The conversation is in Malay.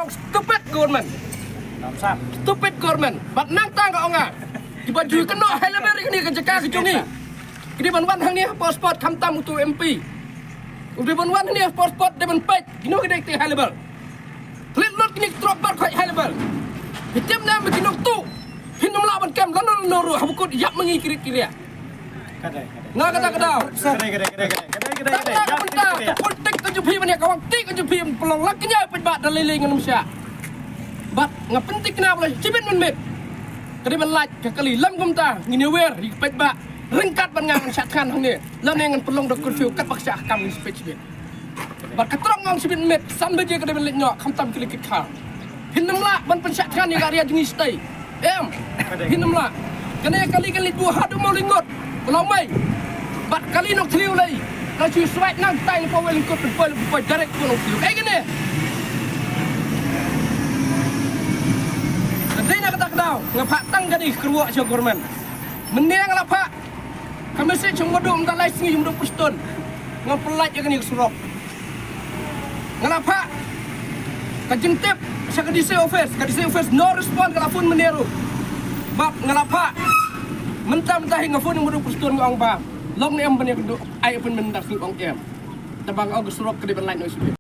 ngong stupid government. Stupid government. Bat nang tang ka onga. Di baju kena helmet ni kan jaka ke jungi. Kini ban-ban hang ni passport kham tam untuk MP. Udah ban-ban ni passport de ban pek. Kino ke dek helmet. Klit lot kini drop bar khoi helmet. Hitam na me kino tu. Hinum la ban kem lan noru habukut yap mengi kiri-kiri. Nga kata-kata. Politik tu jupi mana kawang tik jupi pelong lakinya pebat dalilin Indonesia. Bat ngapentik kenapa lah cibin menmet. Kadi belaj ke kali lam kumta ngini wer pet rengkat bangang syatkan hang ni. Lan dengan pelong dak kurfiu kat paksa kam ni speech bit. Bat katrong ngong cibin met sambe je kadi belaj nyok kham tam kili kit khal. Hinum la ban pensyatkan ni karya jengi stay. Hinum la. Kena kali dua hadu mau lingot. Kalau mai bat kali nok tliu lai. Kalau cuy swipe nang tai po wel ikut po direct po nok tliu. Kayak gini. Kadai nak kata kedau ngapak tang gadi keruak cio government. Meneng lah pak. Kami se cung bodoh minta license jum 20 ton. Ngapelaj ya kini kesurok. Ngapa? Kajentip sa kadisi office no respond kalau phone meneru. Bab ngapa? Mentah-mentah hingga phone yang bodoh perston ngong ba. Long ni am ban ya keduk ai pun mendak ngong em. Tabang au kesurok kedi ban lain no